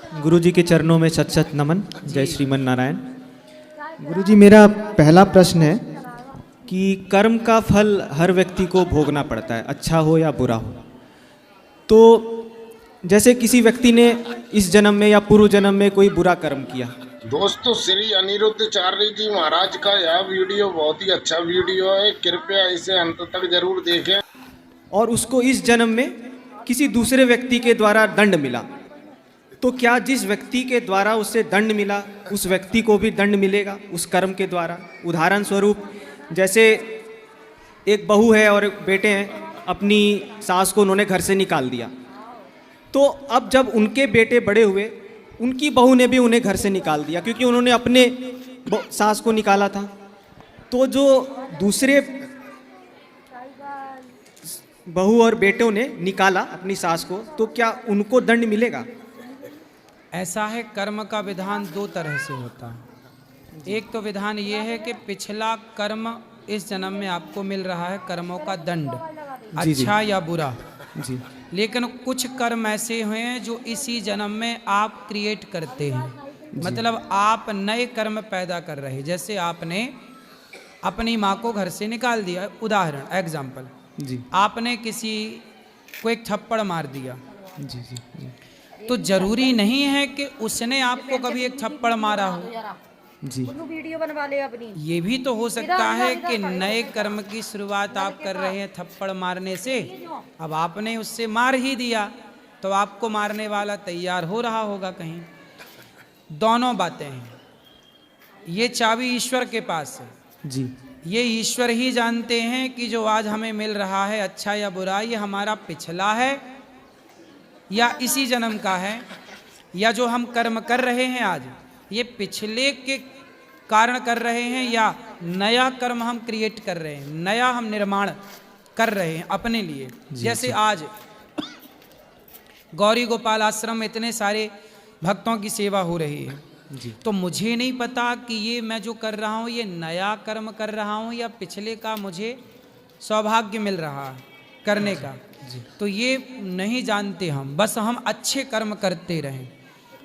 गुरु जी के चरणों में शत शत नमन। जय श्रीमन नारायण। गुरु जी, मेरा पहला प्रश्न है कि कर्म का फल हर व्यक्ति को भोगना पड़ता है, अच्छा हो या बुरा हो। तो जैसे किसी व्यक्ति ने इस जन्म में या पूर्व जन्म में कोई बुरा कर्म किया। दोस्तों, श्री अनिरुद्धाचार्य जी महाराज का यह वीडियो बहुत ही अच्छा वीडियो है, कृपया इसे अंत तक जरूर देखें। और उसको इस जन्म में किसी दूसरे व्यक्ति के द्वारा दंड मिला, तो क्या जिस व्यक्ति के द्वारा उसे दंड मिला उस व्यक्ति को भी दंड मिलेगा उस कर्म के द्वारा? उदाहरण स्वरूप, जैसे एक बहू है और एक बेटे हैं, अपनी सास को उन्होंने घर से निकाल दिया, तो अब जब उनके बेटे बड़े हुए, उनकी बहू ने भी उन्हें घर से निकाल दिया क्योंकि उन्होंने अपने सास को निकाला था। तो जो दूसरे बहू और बेटों ने निकाला अपनी सास को, तो क्या उनको दंड मिलेगा? ऐसा है, कर्म का विधान दो तरह से होता है। एक तो विधान ये है कि पिछला कर्म इस जन्म में आपको मिल रहा है, कर्मों का दंड, अच्छा या बुरा जी। लेकिन कुछ कर्म ऐसे हुए हैं जो इसी जन्म में आप क्रिएट करते हैं, मतलब आप नए कर्म पैदा कर रहे हैं। जैसे आपने अपनी माँ को घर से निकाल दिया, उदाहरण एग्जाम्पल जी। आपने किसी को एक थप्पड़ मार दिया, जी जी जी। तो जरूरी नहीं है कि उसने आपको कभी एक थप्पड़ मारा हो जी। वीडियो बनवा ले अपनी। ये भी तो हो सकता है कि नए कर्म की शुरुआत आप कर रहे हैं थप्पड़ मारने से, अब आपने उससे मार ही दिया तो आपको मारने वाला तैयार हो रहा होगा कहीं। दोनों बातें हैं, ये चाबी ईश्वर के पास है जी। ये ईश्वर ही जानते हैं कि जो आज हमें मिल रहा है अच्छा या बुरा, ये हमारा पिछला है या इसी जन्म का है, या जो हम कर्म कर रहे हैं आज ये पिछले के कारण कर रहे हैं, या नया कर्म हम क्रिएट कर रहे हैं, नया हम निर्माण कर रहे हैं अपने लिए। जैसे आज गौरी गोपाल आश्रम में इतने सारे भक्तों की सेवा हो रही है जी। तो मुझे नहीं पता कि ये मैं जो कर रहा हूँ ये नया कर्म कर रहा हूँ या पिछले का मुझे सौभाग्य मिल रहा है करने का। तो ये नहीं जानते हम, बस हम अच्छे कर्म करते रहें,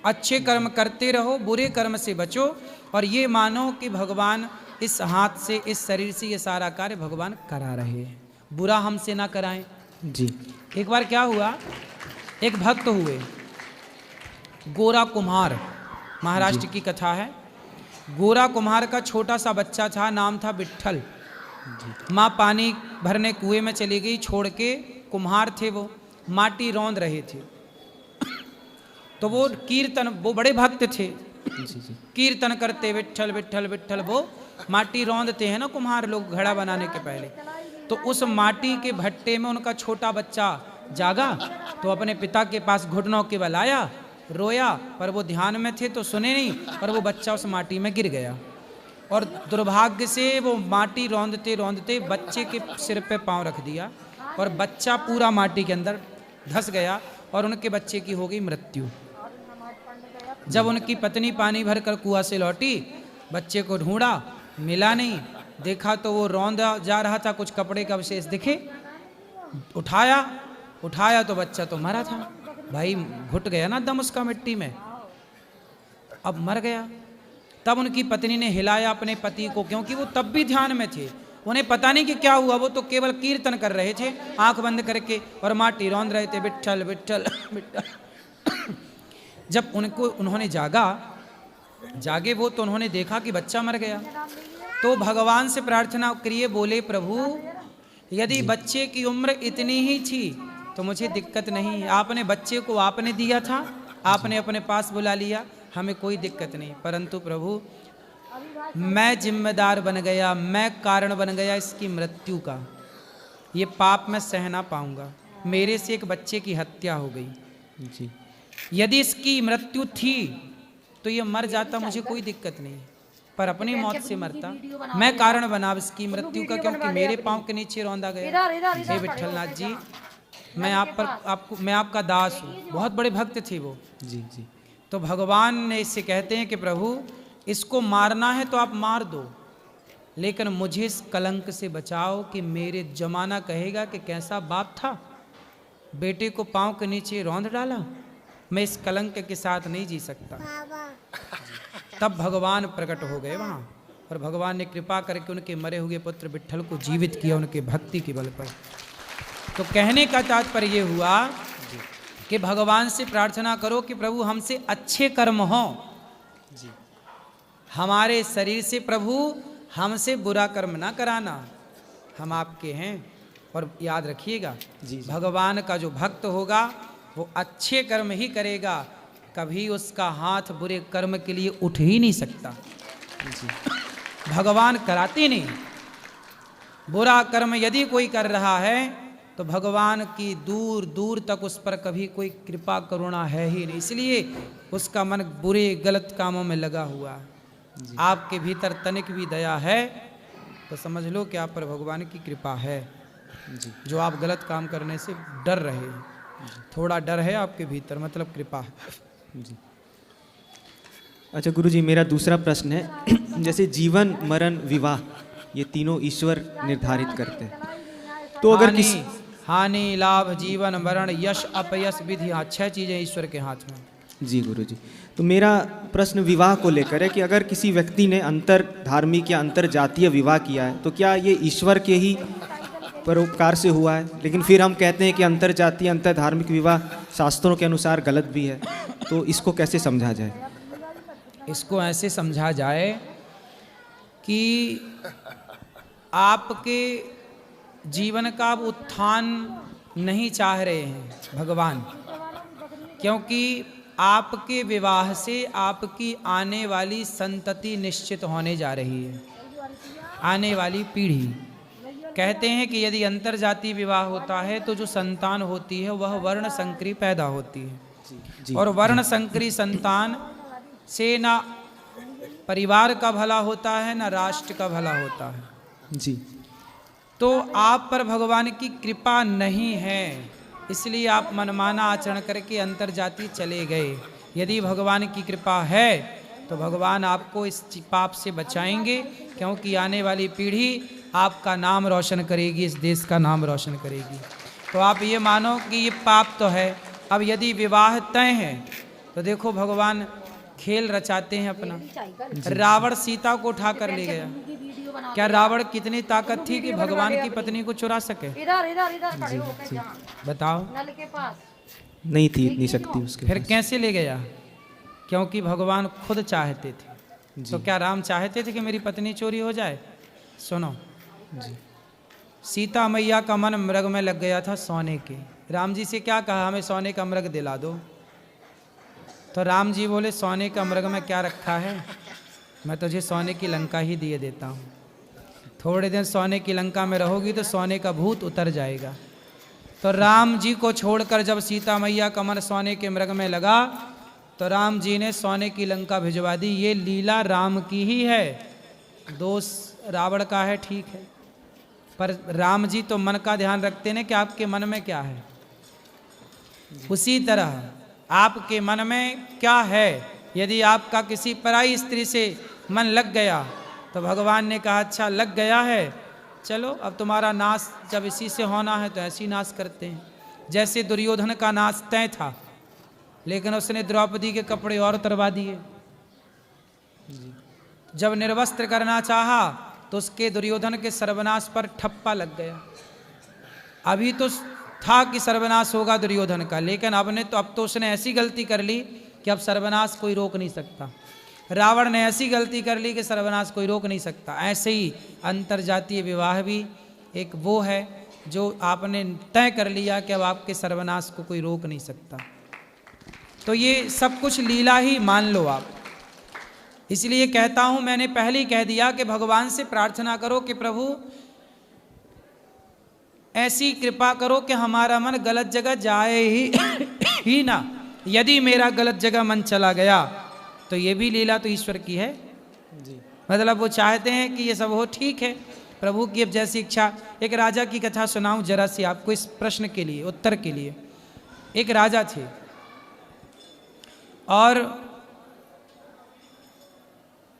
अच्छे कर्म करते रहो, बुरे कर्म से बचो, और ये मानो कि भगवान इस हाथ से इस शरीर से ये सारा कार्य भगवान करा रहे हैं, बुरा हमसे ना कराएं जी। एक बार क्या हुआ, एक भक्त हुए गोरा कुम्हार, महाराष्ट्र की कथा है। गोरा कुम्हार का छोटा सा बच्चा था, नाम था विट्ठल। माँ पानी भरने कुएं में चली गई छोड़ के, कुम्हार थे वो, माटी रौंद रहे थे। तो वो कीर्तन, वो बड़े भक्त थे, कीर्तन करते विट्ठल विट्ठल विट्ठल, वो माटी रौंदते हैं ना कुम्हार लोग घड़ा बनाने के पहले। तो उस माटी के भट्टे में उनका छोटा बच्चा जागा तो अपने पिता के पास घुटनों के बल आया, रोया, पर वो ध्यान में थे तो सुने नहीं, पर वो बच्चा उस माटी में गिर गया और दुर्भाग्य से वो माटी रौंदते रौंदते बच्चे के सिर पे पांव रख दिया और बच्चा पूरा माटी के अंदर धंस गया और उनके बच्चे की हो गई मृत्यु। जब उनकी पत्नी पानी भर कर कुआं से लौटी, बच्चे को ढूंढा, मिला नहीं, देखा तो वो रौंदा जा रहा था, कुछ कपड़े का अवशेष दिखे, उठाया तो बच्चा तो मरा था। भाई घुट गया ना दम उसका मिट्टी में, अब मर गया। तब उनकी पत्नी ने हिलाया अपने पति को, क्योंकि वो तब भी ध्यान में थे, उन्हें पता नहीं कि क्या हुआ, वो तो केवल कीर्तन कर रहे थे आंख बंद करके और माटी रौंद रहे थे, विट्ठल विट्ठल विट्ठल। जब उन्होंने जागे वो, तो उन्होंने देखा कि बच्चा मर गया। तो भगवान से प्रार्थना करिए, बोले प्रभु यदि बच्चे की उम्र इतनी ही थी तो मुझे दिक्कत नहीं है, आपने बच्चे को आपने दिया था, आपने अपने पास बुला लिया, हमें कोई दिक्कत नहीं, परंतु प्रभु मैं जिम्मेदार बन गया, मैं कारण बन गया इसकी मृत्यु का, ये पाप मैं सह ना पाऊंगा, मेरे से एक बच्चे की हत्या हो गई जी। यदि इसकी मृत्यु थी तो ये मर जाता, मुझे कोई दिक्कत नहीं, पर अपनी मौत से मरता, मैं कारण बना इसकी मृत्यु का, क्योंकि मेरे पांव के नीचे रौंदा गया। हे विट्ठलनाथ जी, मैं आपका दास हूँ। बहुत बड़े भक्त थे वो जी जी। तो भगवान ने इससे कहते हैं कि प्रभु इसको मारना है तो आप मार दो, लेकिन मुझे इस कलंक से बचाओ कि मेरे जमाना कहेगा कि कैसा बाप था, बेटे को पांव के नीचे रौंद डाला, मैं इस कलंक के साथ नहीं जी सकता। तब भगवान प्रकट हो गए वहाँ, और भगवान ने कृपा करके उनके मरे हुए पुत्र विट्ठल को जीवित किया उनके भक्ति के बल पर। तो कहने का तात्पर्य ये हुआ कि भगवान से प्रार्थना करो कि प्रभु हमसे अच्छे कर्म हों, हमारे शरीर से प्रभु हमसे बुरा कर्म ना कराना, हम आपके हैं। और याद रखिएगा, भगवान का जो भक्त होगा वो अच्छे कर्म ही करेगा, कभी उसका हाथ बुरे कर्म के लिए उठ ही नहीं सकता। भगवान कराते नहीं। बुरा कर्म यदि कोई कर रहा है तो भगवान की दूर दूर तक उस पर कभी कोई कृपा करुणा है ही नहीं, इसलिए उसका मन बुरे गलत कामों में लगा हुआ है। आपके भीतर तनिक भी दया है तो समझ लो कि आप पर भगवान की कृपा है, जो आप गलत काम करने से डर रहे हैं। थोड़ा डर है आपके भीतर, मतलब कृपा है। अच्छा गुरुजी, मेरा दूसरा प्रश्न है, जैसे जीवन मरण विवाह ये तीनों ईश्वर निर्धारित करते हैं, तो अगर किसी हानि लाभ जीवन मरण यश अपयश विधि, 6 चीजें ईश्वर के हाथ में। जी गुरुजी, तो मेरा प्रश्न विवाह को लेकर है कि अगर किसी व्यक्ति ने अंतर धार्मिक या अंतर जातीय विवाह किया है तो क्या ये ईश्वर के ही परोपकार से हुआ है? लेकिन फिर हम कहते हैं कि अंतर जातीय अंतर धार्मिक विवाह शास्त्रों के अनुसार गलत भी है, तो इसको कैसे समझा जाए? इसको ऐसे समझा जाए कि आपके जीवन का उत्थान नहीं चाह रहे हैं भगवान, क्योंकि आपके विवाह से आपकी आने वाली संतति निश्चित होने जा रही है, आने वाली पीढ़ी। कहते हैं कि यदि अंतर जाति विवाह होता है तो जो संतान होती है वह वर्ण संकरी पैदा होती है, और वर्ण संकरी संतान से ना परिवार का भला होता है ना राष्ट्र का भला होता है। जी, तो आप पर भगवान की कृपा नहीं है, इसलिए आप मनमाना आचरण करके अंतर जाति चले गए। यदि भगवान की कृपा है तो भगवान आपको इस पाप से बचाएंगे, क्योंकि आने वाली पीढ़ी आपका नाम रोशन करेगी, इस देश का नाम रोशन करेगी। तो आप ये मानो कि ये पाप तो है। अब यदि विवाह तय है तो देखो भगवान खेल रचाते हैं अपना। रावण सीता को उठा कर ले गया, क्या रावण कितनी ताकत थी कि भगवान की पत्नी को चुरा सके? बताओ, नहीं थी इतनी शक्ति उसके फिर पास। कैसे ले गया? क्योंकि भगवान खुद चाहते थे। तो क्या राम चाहते थे कि मेरी पत्नी चोरी हो जाए? सुनो जी, सीता मैया का मन मृग में लग गया था सोने के। राम जी से क्या कहा, हमें सोने का मृग दिला दो। तो राम जी बोले सोने का मृग में क्या रखा है, मैं तुझे सोने की लंका ही दिए देता हूँ। थोड़े दिन सोने की लंका में रहोगी तो सोने का भूत उतर जाएगा। तो राम जी को छोड़कर जब सीता मैया का मन सोने के मृग में लगा तो राम जी ने सोने की लंका भिजवा दी। ये लीला राम की ही है, दोष रावण का है, ठीक है, पर राम जी तो मन का ध्यान रखते हैं कि आपके मन में क्या है। उसी तरह आपके मन में क्या है, यदि आपका किसी पराई स्त्री से मन लग गया तो भगवान ने कहा अच्छा लग गया है, चलो अब तुम्हारा नाश जब इसी से होना है तो ऐसी नाश करते हैं। जैसे दुर्योधन का नाश तय था, लेकिन उसने द्रौपदी के कपड़े और उतरवा दिए। जब निर्वस्त्र करना चाहा तो उसके दुर्योधन के सर्वनाश पर ठप्पा लग गया। अभी तो था कि सर्वनाश होगा दुर्योधन का, लेकिन अब तो उसने ऐसी गलती कर ली कि अब सर्वनाश कोई रोक नहीं सकता। रावण ने ऐसी गलती कर ली कि सर्वनाश कोई रोक नहीं सकता। ऐसे ही अंतरजातीय विवाह भी एक वो है जो आपने तय कर लिया कि अब आपके सर्वनाश को कोई रोक नहीं सकता। तो ये सब कुछ लीला ही मान लो आप। इसलिए कहता हूं, मैंने पहले ही कह दिया कि भगवान से प्रार्थना करो कि प्रभु ऐसी कृपा करो कि हमारा मन गलत जगह जाए ही ना। यदि मेरा गलत जगह मन चला गया तो ये भी लीला तो ईश्वर की है जी। मतलब वो चाहते हैं कि ये सब हो, ठीक है, प्रभु की अब जैसी इच्छा। एक राजा की कथा सुनाऊं जरा सी आपको इस प्रश्न के लिए, उत्तर के लिए। एक राजा थे और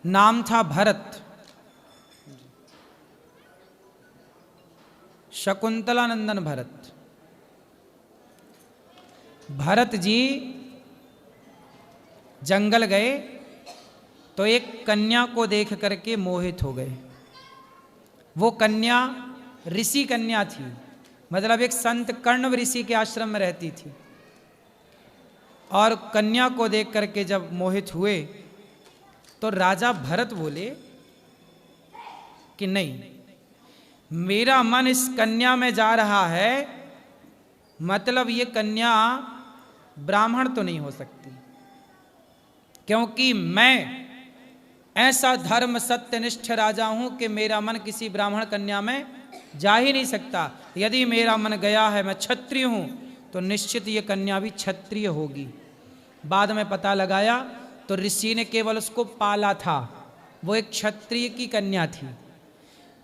नाम था भरत। शकुंतला नंदन भरत। भरत जी जंगल गए तो एक कन्या को देख करके मोहित हो गए। वो कन्या ऋषि कन्या थी, मतलब एक संत कर्णव ऋषि के आश्रम में रहती थी। और कन्या को देख करके जब मोहित हुए तो राजा भरत बोले कि नहीं, मेरा मन इस कन्या में जा रहा है, मतलब ये कन्या ब्राह्मण तो नहीं हो सकती, क्योंकि मैं ऐसा धर्म सत्यनिष्ठ राजा हूं कि मेरा मन किसी ब्राह्मण कन्या में जा ही नहीं सकता। यदि मेरा मन गया है, मैं क्षत्रिय हूं, तो निश्चित ये कन्या भी क्षत्रिय होगी। बाद में पता लगाया तो ऋषि ने केवल उसको पाला था, वो एक क्षत्रिय की कन्या थी।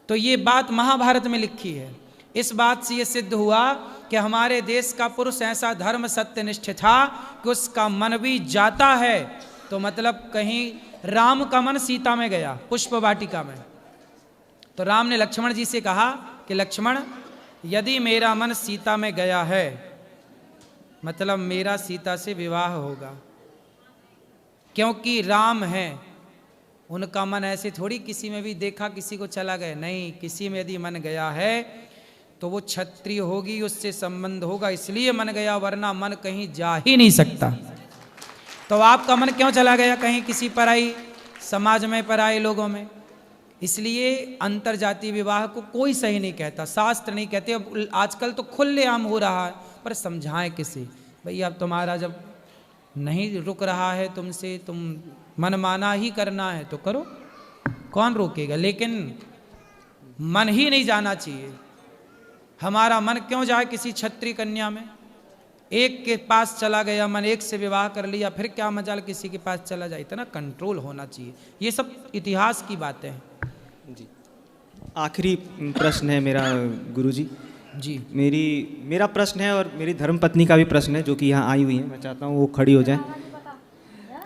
तो ये बात महाभारत में लिखी है। इस बात से ये सिद्ध हुआ कि हमारे देश का पुरुष ऐसा धर्म सत्यनिष्ठ था कि उसका मन भी जाता है, तो मतलब कहीं राम का मन सीता में गया, पुष्प वाटिका में, तो राम ने लक्ष्मण जी से कहा कि लक्ष्मण, यदि मेरा मन सीता में गया है, मतलब मेरा सीता से विवाह होगा, क्योंकि राम है, उनका मन ऐसे थोड़ी किसी में भी देखा किसी को चला गया, नहीं, किसी में यदि मन गया है तो वो क्षत्रिय होगी, उससे संबंध होगा, इसलिए मन गया, वरना मन कहीं जा ही नहीं सकता। तो आपका मन क्यों चला गया कहीं किसी पराई समाज में, पराई लोगों में? इसलिए अंतर जाति विवाह को कोई सही नहीं कहता, शास्त्र नहीं कहते। अब आजकल तो खुलेआम हो रहा है, पर समझाएं किसे? भैया अब तुम्हारा जब नहीं रुक रहा है तुमसे, तुम मनमाना ही करना है तो करो, कौन रोकेगा? लेकिन मन ही नहीं जाना चाहिए। हमारा मन क्यों जाए किसी क्षत्रिय कन्या में? एक के पास चला गया मन, एक से विवाह कर लिया, फिर क्या मजाल किसी के पास चला जाए? इतना कंट्रोल होना चाहिए। ये सब इतिहास की बातें हैं। जी, आखिरी प्रश्न है मेरा गुरुजी। जी, मेरा प्रश्न है और मेरी धर्मपत्नी का भी प्रश्न है, जो कि यहाँ आई हुई है। मैं चाहता हूँ वो खड़ी हो जाए।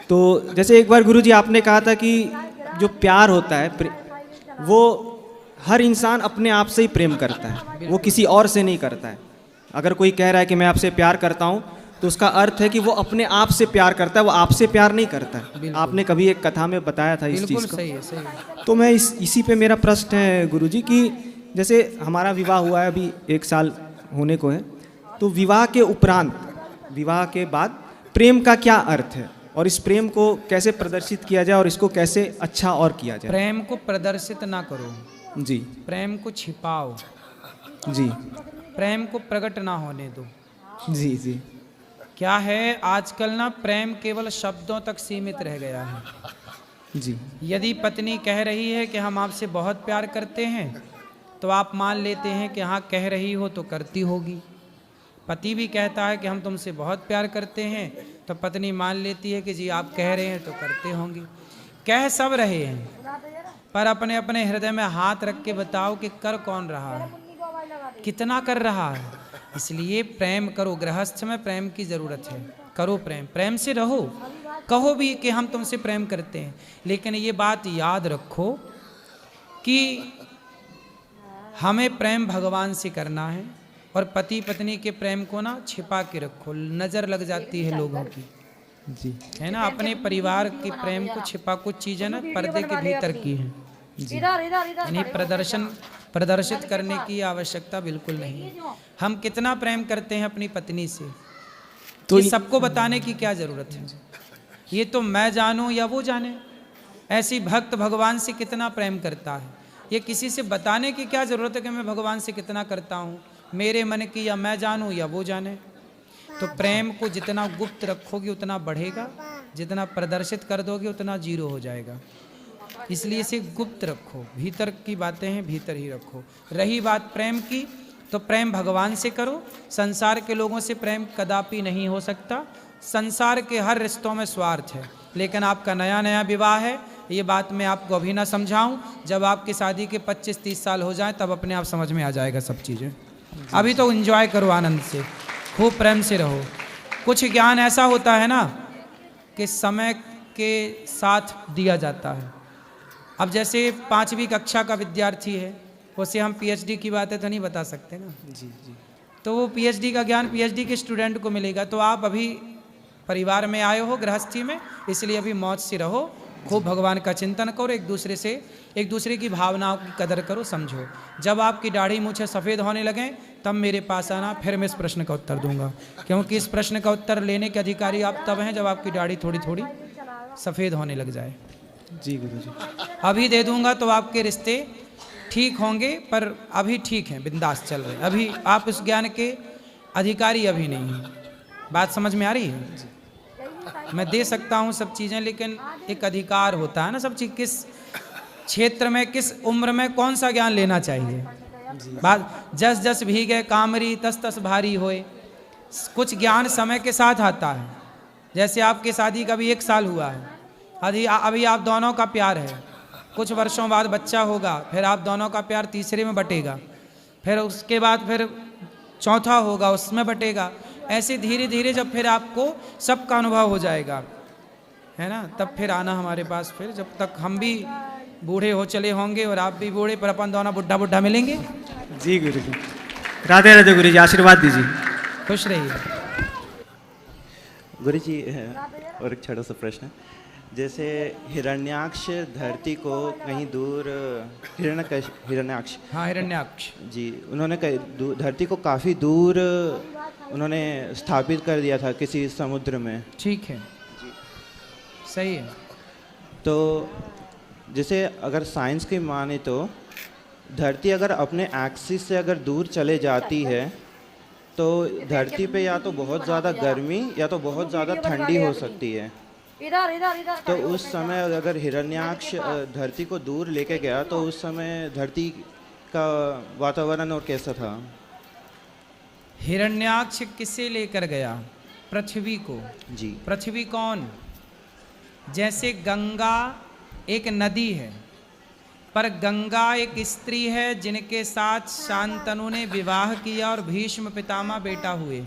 तो जैसे एक बार गुरुजी आपने कहा था कि जो प्यार होता है वो हर इंसान अपने आप से ही प्रेम करता है, वो किसी और से नहीं करता है। अगर कोई कह रहा है कि मैं आपसे प्यार करता हूँ, तो उसका अर्थ है कि वो अपने आप से प्यार करता है, वो आपसे प्यार नहीं करता है। आपने कभी एक कथा में बताया था इस चीज़ को। सही है, सही है। तो मैं इसी पे मेरा प्रश्न है गुरुजी कि जैसे हमारा विवाह हुआ है, अभी 1 साल होने को है, तो विवाह के उपरांत, विवाह के बाद प्रेम का क्या अर्थ है, और इस प्रेम को कैसे प्रदर्शित किया जाए, और इसको कैसे अच्छा और किया जाए? प्रेम को प्रदर्शित ना करो जी, प्रेम को छिपाओ जी, प्रेम को प्रकट ना होने दो। जी, जी, क्या है, आजकल ना प्रेम केवल शब्दों तक सीमित रह गया है। जी, यदि पत्नी कह रही है कि हम आपसे बहुत प्यार करते हैं, तो आप मान लेते हैं कि हाँ कह रही हो तो करती होगी। पति भी कहता है कि हम तुमसे बहुत प्यार करते हैं, तो पत्नी मान लेती है कि जी आप कह रहे हैं तो करते होंगे। कह सब रहे हैं, पर अपने अपने हृदय में हाथ रख के बताओ कि कर कौन रहा है, कितना कर रहा है। इसलिए प्रेम करो, गृहस्थ में प्रेम की ज़रूरत है। करो प्रेम, प्रेम से रहो, कहो भी कि हम तुमसे प्रेम करते हैं, लेकिन ये बात याद रखो कि हमें प्रेम भगवान से करना है, और पति पत्नी के प्रेम को ना छिपा के रखो, नज़र लग जाती है लोगों की, जी, है ना। अपने परिवार के प्रेम को छिपा, कुछ चीज़ें ना पर्दे के भीतर की हैं, इन्हें प्रदर्शित करने की आवश्यकता बिल्कुल नहीं है। हम कितना प्रेम करते हैं अपनी पत्नी से, तो ये सबको बताने की क्या ज़रूरत है? ये तो मैं जानूं या वो जाने। ऐसी भक्त भगवान से कितना प्रेम करता है, ये किसी से बताने की क्या ज़रूरत है कि मैं भगवान से कितना करता हूँ? मेरे मन की या मैं जानूं या वो जाने। तो प्रेम को जितना गुप्त रखोगे उतना बढ़ेगा, जितना प्रदर्शित कर दोगे उतना जीरो हो जाएगा। इसलिए इसे गुप्त रखो, भीतर की बातें हैं भीतर ही रखो। रही बात प्रेम की, तो प्रेम भगवान से करो। संसार के लोगों से प्रेम कदापि नहीं हो सकता। संसार के हर रिश्तों में स्वार्थ है, लेकिन आपका नया नया विवाह है, ये बात मैं आपको अभी ना समझाऊं। जब आपकी शादी के 25-30 साल हो जाएं तब अपने आप समझ में आ जाएगा सब चीज़ें। अभी तो एंजॉय करो, आनंद से, खूब प्रेम से रहो। कुछ ज्ञान ऐसा होता है ना कि समय के साथ दिया जाता है। अब जैसे 5वीं कक्षा का विद्यार्थी है, उसे हम पीएचडी की बातें तो नहीं बता सकते ना। जी, जी, तो वो पीएचडी का ज्ञान पीएचडी के स्टूडेंट को मिलेगा। तो आप अभी परिवार में आए हो, गृहस्थी में, इसलिए अभी मौज से रहो, खूब भगवान का चिंतन करो, एक दूसरे की भावनाओं की कदर करो, समझो। जब आपकी दाढ़ी मूछें सफ़ेद होने लगें तब मेरे पास आना, फिर मैं इस प्रश्न का उत्तर दूंगा, क्योंकि इस प्रश्न का उत्तर लेने के अधिकारी आप तब हैं जब आपकी दाढ़ी थोड़ी थोड़ी सफ़ेद होने लग जाए। जी गुरुजी। अभी दे दूंगा तो आपके रिश्ते ठीक होंगे, पर अभी ठीक हैं, बिंदास चल रहे हैं, अभी आप इस ज्ञान के अधिकारी अभी नहीं हैं। बात समझ में आ रही है? मैं दे सकता हूँ सब चीज़ें, लेकिन एक अधिकार होता है ना, सब चीज़ किस क्षेत्र में, किस उम्र में कौन सा ज्ञान लेना चाहिए। बात जस जस भीगे कामरी तस तस भारी होए। कुछ ज्ञान समय के साथ आता है, जैसे आपकी शादी का भी 1 साल हुआ है, अभी आप दोनों का प्यार है, कुछ वर्षों बाद बच्चा होगा, फिर आप दोनों का प्यार तीसरे में बटेगा, फिर उसके बाद फिर चौथा होगा, उसमें बटेगा। ऐसे धीरे धीरे जब फिर आपको सबका अनुभव हो जाएगा, है ना, तब फिर आना हमारे पास। फिर जब तक हम भी बूढ़े हो चले होंगे और आप भी बूढ़े, पर अपन दोनों बुढ़ा बुढ़ा मिलेंगे। जी गुरुजी। राधे राधे गुरुजी, आशीर्वाद दीजिए। खुश रहिए। गुरुजी, और एक छोटा सा प्रश्न है, जैसे हिरण्याक्ष धरती को कहीं दूर, हिरण्याक्ष, हाँ, हिरण्याक्ष जी, उन्होंने धरती को काफ़ी दूर उन्होंने स्थापित कर दिया था किसी समुद्र में। ठीक है, सही है। तो जैसे अगर साइंस की माने तो धरती अगर अपने एक्सिस से अगर दूर चले जाती है तो धरती पे या तो बहुत ज़्यादा गर्मी या तो बहुत ज़्यादा ठंडी हो सकती है। तो उस समय अगर हिरण्याक्ष धरती को दूर लेके गया तो उस समय धरती का वातावरण और कैसा था? हिरण्याक्ष किसे लेकर गया? पृथ्वी को। जी। पृथ्वी कौन? जैसे गंगा एक नदी है, पर गंगा एक स्त्री है जिनके साथ शांतनु ने विवाह किया और भीष्म पितामह बेटा हुए।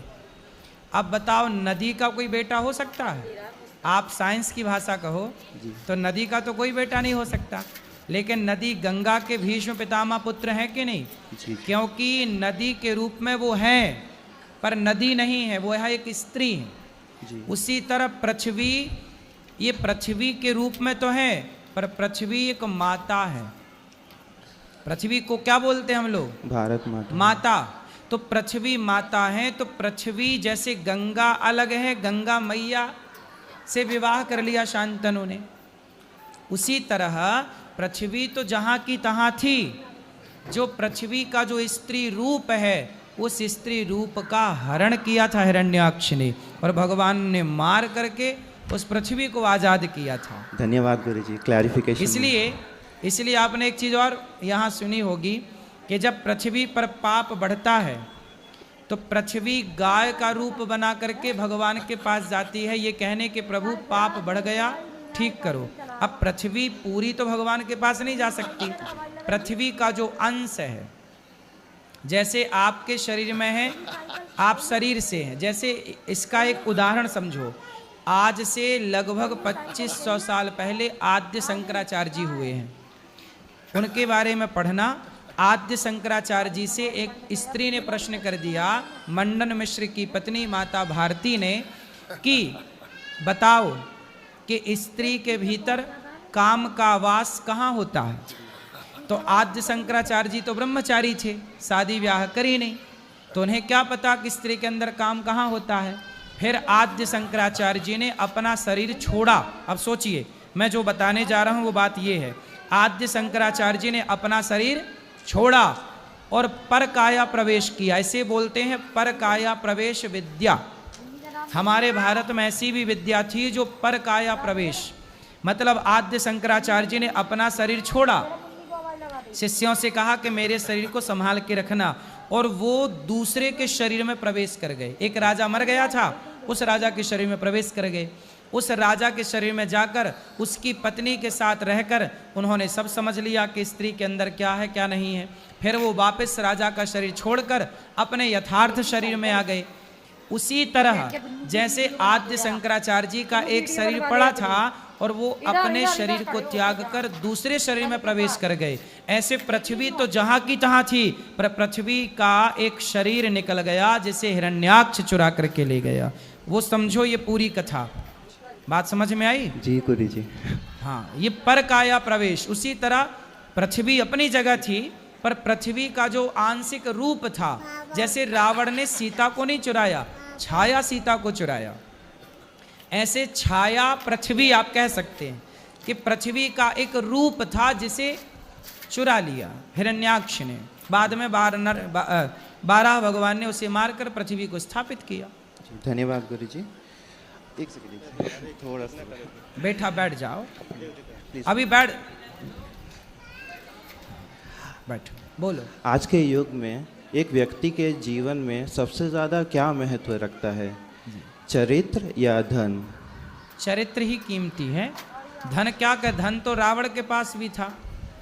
अब बताओ, नदी का कोई बेटा हो सकता है? आप साइंस की भाषा कहो तो नदी का तो कोई बेटा नहीं हो सकता, लेकिन नदी गंगा के भीष्म पितामह पुत्र हैं कि नहीं? क्योंकि नदी के रूप में वो हैं, पर नदी नहीं है, वो है एक स्त्री है। उसी तरह पृथ्वी, ये पृथ्वी के रूप में तो है, पर पृथ्वी एक माता है। पृथ्वी को क्या बोलते हैं हम लोग? भारत माता। माता। तो पृथ्वी माता है, तो पृथ्वी जैसे गंगा अलग है, गंगा मैया से विवाह कर लिया शांतनु ने, उसी तरह पृथ्वी तो जहाँ की तहाँ थी। जो पृथ्वी का जो स्त्री रूप है, उस स्त्री रूप का हरण किया था हिरण्याक्ष ने, और भगवान ने मार करके उस पृथ्वी को आज़ाद किया था। धन्यवाद गुरुजी, क्लैरिफिकेशन। इसलिए आपने एक चीज़ और यहाँ सुनी होगी कि जब पृथ्वी पर पाप बढ़ता है तो पृथ्वी गाय का रूप बना करके भगवान के पास जाती है, ये कहने के प्रभु पाप बढ़ गया, ठीक करो। अब पृथ्वी पूरी तो भगवान के पास नहीं जा सकती, पृथ्वी का जो अंश है, जैसे आपके शरीर में है, आप शरीर से हैं, जैसे इसका एक उदाहरण समझो। आज से लगभग 2500 साल पहले आद्य शंकराचार्य जी हुए हैं, उनके बारे में पढ़ना। आद्य शंकराचार्य जी से एक स्त्री ने प्रश्न कर दिया, मंडन मिश्र की पत्नी माता भारती ने, कि बताओ कि स्त्री के भीतर काम का वास कहाँ होता है? तो आद्य शंकराचार्य जी तो ब्रह्मचारी थे, शादी ब्याह करी नहीं, तो उन्हें क्या पता कि स्त्री के अंदर काम कहाँ होता है। फिर आद्य शंकराचार्य जी ने अपना शरीर छोड़ा। अब सोचिए, मैं जो बताने जा रहा हूँ वो बात ये है, आद्य शंकराचार्य जी ने अपना शरीर छोड़ा और परकाया प्रवेश किया। इसे बोलते हैं परकाया प्रवेश विद्या। हमारे भारत में ऐसी भी विद्या थी जो परकाया प्रवेश, मतलब आद्य शंकराचार्य जी ने अपना शरीर छोड़ा, शिष्यों से कहा कि मेरे शरीर को संभाल के रखना, और वो दूसरे के शरीर में प्रवेश कर गए। एक राजा मर गया था, उस राजा के शरीर में प्रवेश कर गए। उस राजा के शरीर में जाकर उसकी पत्नी के साथ रहकर उन्होंने सब समझ लिया कि स्त्री के अंदर क्या है क्या नहीं है। फिर वो वापस राजा का शरीर छोड़कर अपने यथार्थ शरीर में आ गए। उसी तरह जैसे आद्य शंकराचार्य जी का एक शरीर पड़ा था और वो अपने शरीर को त्याग कर दूसरे शरीर में प्रवेश कर गए, ऐसे पृथ्वी तो जहाँ की तहाँ थी, पर पृथ्वी का एक शरीर निकल गया जिसे हिरण्याक्ष चुरा करके ले गया। वो समझो ये पूरी कथा। बात समझ में आई? जी गुरु जी। हाँ, ये पर काया प्रवेश। उसी तरह पृथ्वी अपनी जगह थी, पर पृथ्वी का जो आंशिक रूप था, जैसे रावण ने सीता को नहीं चुराया, छाया सीता को चुराया, ऐसे छाया पृथ्वी आप कह सकते हैं कि पृथ्वी का एक रूप था जिसे चुरा लिया हिरण्याक्ष ने। बाद में 12 भगवान ने उसे मारकर पृथ्वी को स्थापित किया। धन्यवाद गुरु जी। एक सेकंड थोड़ा सा बैठा बैठ जाओ, अभी बैठ बोलो। आज के युग में एक व्यक्ति के जीवन में सबसे ज़्यादा क्या महत्व रखता है, चरित्र या धन? चरित्र ही कीमती है, धन क्या कर, धन तो रावण के पास भी था।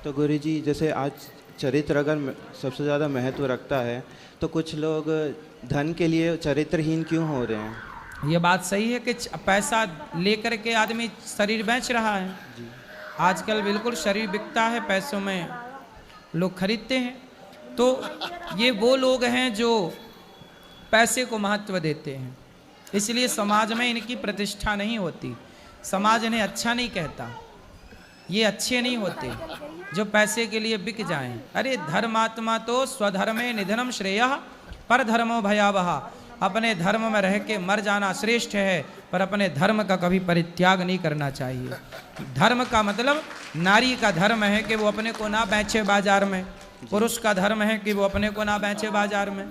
तो गुरु जी जैसे आज चरित्र अगर सबसे ज़्यादा महत्व रखता है तो कुछ लोग धन के लिए चरित्रहीन क्यों हो रहे हैं? ये बात सही है कि पैसा लेकर के आदमी शरीर बेच रहा है। आजकल बिल्कुल शरीर बिकता है, पैसों में लोग खरीदते हैं। तो ये वो लोग हैं जो पैसे को महत्व देते हैं, इसलिए समाज में इनकी प्रतिष्ठा नहीं होती, समाज इन्हें अच्छा नहीं कहता, ये अच्छे नहीं होते जो पैसे के लिए बिक जाएं। अरे धर्मात्मा तो स्वधर्मे निधनम श्रेयः पर धर्मो भयावह। अपने धर्म में रह के मर जाना श्रेष्ठ है, पर अपने धर्म का कभी परित्याग नहीं करना चाहिए। धर्म का मतलब नारी का धर्म है कि वो अपने को ना बेचे बाजार में, पुरुष का धर्म है कि वो अपने को ना बेचे बाजार में,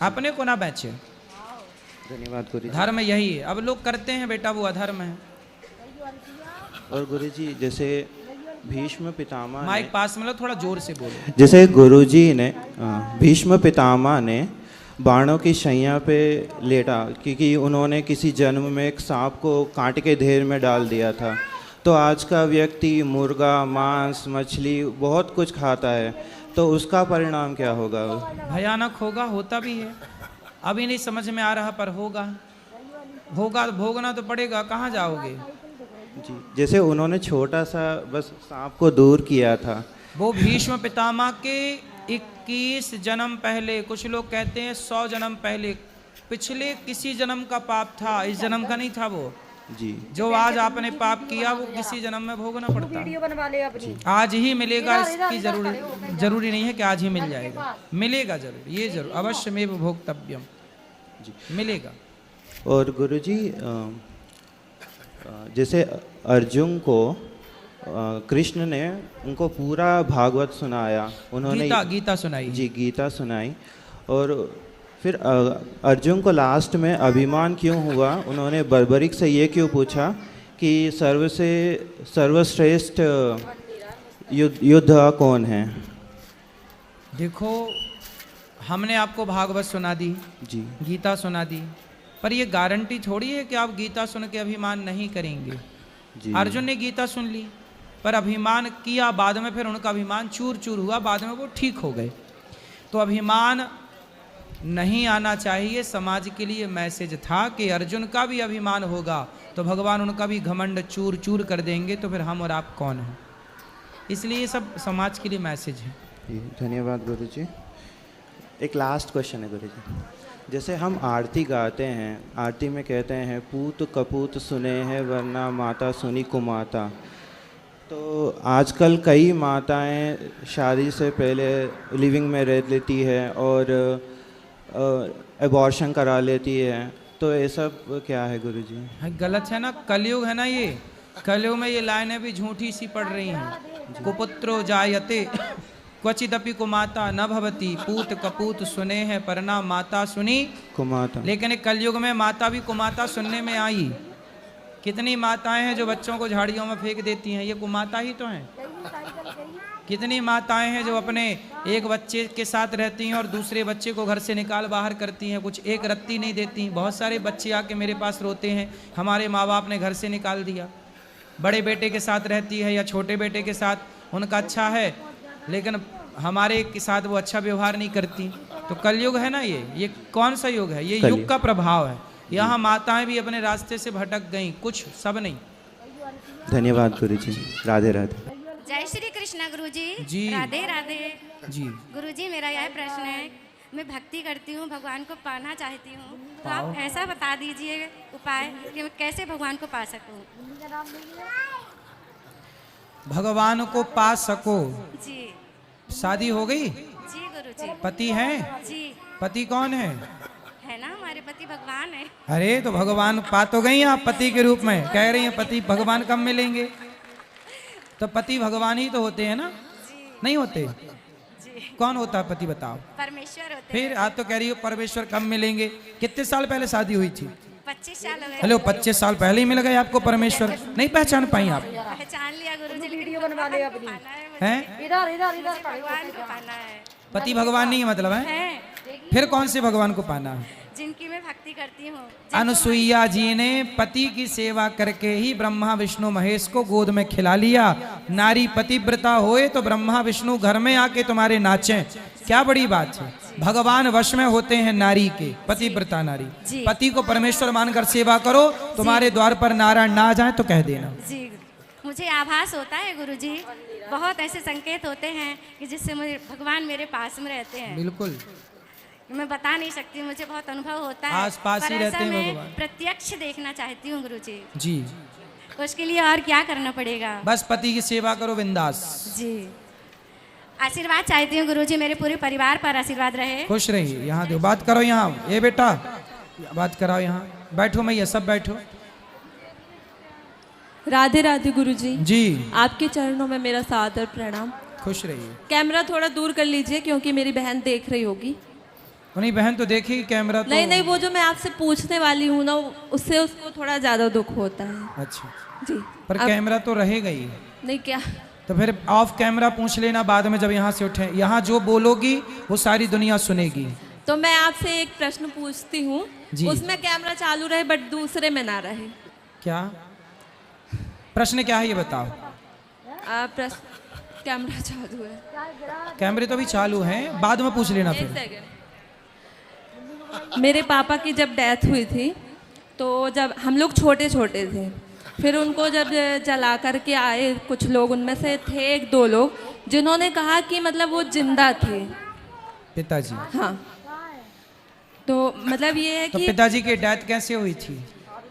अपने को ना बेचे। धन्यवाद गुरु जी। धर्म यही है। अब लोग करते हैं बेटा वो अधर्म है। और गुरु जी जैसे भीष्म पितामह ने, माइक पास में लो, थोड़ा जोर से बोलो। जैसे गुरु जी ने भीष्म पितामह ने बाणों की शैया पे लेटा क्योंकि उन्होंने किसी जन्म में एक सांप को कांटे के ढेर में डाल दिया था। तो आज का व्यक्ति मुर्गा, मांस, मछली बहुत कुछ खाता है, तो उसका परिणाम क्या होगा? भयानक होगा, होता भी है। अभी नहीं समझ में आ रहा, पर होगा, होगा, भोगना तो पड़ेगा, कहाँ जाओगे? जी जैसे उन्होंने छोटा सा बस सांप को दूर किया था। वो भीष्म पितामह के 21 जन्म पहले, कुछ लोग कहते हैं 100 जन्म पहले, पिछले किसी जन्म का पाप था, इस जन्म का नहीं था। वो जी जो आज आपने पाप किया वो किसी जन्म में भोगना पड़ता है। आज ही मिलेगा इसकी जरूरी नहीं है कि आज ही मिल जाएगा, मिलेगा जरूर, ये जरूर अवश्यमेव भोक्तव्यम, जी मिलेगा। और गुरुजी जैसे अर्जुन को कृष्ण ने उनको पूरा भागवत सुनाया, उन्होंने गीता सुनाई। जी गीता सुनाई। और फिर अर्जुन को लास्ट में अभिमान क्यों हुआ? उन्होंने बर्बरिक से ये क्यों पूछा कि सर्वश्रेष्ठ योद्धा कौन है? देखो, हमने आपको भागवत सुना दी, जी गीता सुना दी, पर ये गारंटी थोड़ी है कि आप गीता सुन के अभिमान नहीं करेंगे। अर्जुन ने गीता सुन ली पर अभिमान किया, बाद में फिर उनका अभिमान चूर चूर हुआ, बाद में वो ठीक हो गए। तो अभिमान नहीं आना चाहिए। समाज के लिए मैसेज था कि अर्जुन का भी अभिमान होगा तो भगवान उनका भी घमंड चूर चूर कर देंगे, तो फिर हम और आप कौन हैं? इसलिए ये सब समाज के लिए मैसेज है। धन्यवाद गुरु जी। एक लास्ट क्वेश्चन है गुरु जी, जैसे हम आरती गाते हैं, आरती में कहते हैं पूत कपूत सुने हैं वरना माता सुनी कुमाता। तो आजकल कई माताएं शादी से पहले लिविंग में रह लेती है और एबॉर्शन करा लेती है, तो ये सब क्या है गुरुजी? गलत है ना, कलयुग है ना ये। कलयुग में ये लाइनें भी झूठी सी पड़ रही हैं। कुपुत्रो जायते क्वचिदपि कुमाता न भवती, पूत कपूत सुने हैं परना माता सुनी कुमाता। लेकिन कलयुग में माता भी कुमाता सुनने में आई। कितनी माताएं हैं जो बच्चों को झाड़ियों में फेंक देती हैं, ये कुमाता ही तो हैं। कितनी माताएं हैं जो अपने एक बच्चे के साथ रहती हैं और दूसरे बच्चे को घर से निकाल बाहर करती हैं, कुछ एक रत्ती नहीं देती। बहुत सारे बच्चे आके मेरे पास रोते हैं, हमारे माँ बाप ने घर से निकाल दिया। बड़े बेटे के साथ रहती है या छोटे बेटे के साथ, उनका अच्छा है, लेकिन हमारे के साथ वो अच्छा व्यवहार नहीं करती। तो कलयुग है ना ये कौन सा युग है? ये युग का प्रभाव है। यहाँ माताएं भी अपने रास्ते से भटक गईं, कुछ सब नहीं। धन्यवाद गुरु जी, राधे राधे। जय श्री कृष्ण गुरु जी। जी, राधे राधे जी गुरु जी। मेरा यह प्रश्न है, मैं भक्ति करती हूँ, भगवान को पाना चाहती हूँ, तो आप ऐसा बता दीजिए उपाय कि मैं कैसे भगवान को पा सकूं। भगवान को पा सको। जी शादी हो गई? जी गुरुजी। पति है? जी पति कौन है? है ना, हमारे पति भगवान है। अरे तो भगवान पा तो गई आप पति के रूप में, कह रही हैं पति भगवान कब मिलेंगे? तो पति भगवान ही तो होते हैं ना? नहीं होते? जी कौन होता है पति बताओ? परमेश्वर होते फिर हैं। आप तो कह रही हो परमेश्वर कब मिलेंगे? कितने साल पहले शादी हुई थी? 25 साल हो गए। हेलो 25 साल पहले ही मिल गए आपको परमेश्वर? नहीं पहचान पाई आप? पहचान लिया गुरुजी, लेकिन भगवान को पाना है मुझे। हैं? मुझे भगवान को पाना है। पति भगवान नहीं है मतलब है? है फिर कौन से भगवान को पाना है? जिनकी मैं भक्ति करती हूँ। अनुसुईया जी ने पति की सेवा करके ही ब्रह्मा विष्णु महेश को गोद में खिला लिया। नारी पतिव्रता होए तो ब्रह्मा विष्णु घर में आके तुम्हारे नाचें, क्या बड़ी बात है। भगवान वश में होते हैं नारी के, पतिव्रता नारी। जी। पति को परमेश्वर मानकर सेवा करो, तुम्हारे द्वार पर नारायण ना आ जाए तो कह देना। जी मुझे आभास होता है गुरुजी, बहुत ऐसे संकेत होते हैं कि जिससे मुझे भगवान मेरे पास में रहते हैं। बिल्कुल मैं बता नहीं सकती, मुझे बहुत अनुभव होता है। आस पास ही पर रहते ऐसा हैं मैं भगवान। प्रत्यक्ष देखना चाहती हूँ गुरुजी। जी। उसके लिए और क्या करना पड़ेगा? बस पति की सेवा करो बिंदास। जी आशीर्वाद चाहती हूँ गुरुजी, मेरे पूरे परिवार पर आशीर्वाद रहे। खुश रहिए। यहाँ दो बात करो, यहाँ ये बेटा बात कराओ, यहाँ बैठो मैया सब बैठो। राधे राधे गुरुजी। जी आपके चरणों में मेरा सादर प्रणाम। खुश रहिए। कैमरा थोड़ा दूर कर लीजिए क्योंकि मेरी बहन देख रही होगी। नहीं बहन तो देखेगी कैमरा तो। नहीं नहीं, वो जो मैं आपसे पूछने वाली हूँ ना, उससे उसको थोड़ा ज्यादा दुख होता है। अच्छा जी पर अब- कैमरा तो रहेगा ही। नहीं क्या? तो फिर ऑफ कैमरा पूछ लेना बाद में जब यहाँ से उठे। यहाँ जो बोलोगी वो सारी दुनिया सुनेगी। तो मैं आपसे एक प्रश्न पूछती हूँ, जी। उसमें कैमरा चालू रहे बट दूसरे में ना रहे। क्या प्रश्न क्या है ये बताओ। प्रश्न कैमरा चालू है। कैमरे तो अभी चालू हैं, बाद में पूछ लेना एक फिर। सेकंड। मेरे पापा की जब डेथ हुई थी तो जब हम लोग छोटे छोटे थे, फिर उनको जब जला करके आए कुछ लोग, उनमें से थे एक दो लोग जिन्होंने कहा कि मतलब वो जिंदा थे। पिताजी। हाँ, तो मतलब ये है तो कि पिताजी की डेथ कैसे हुई थी?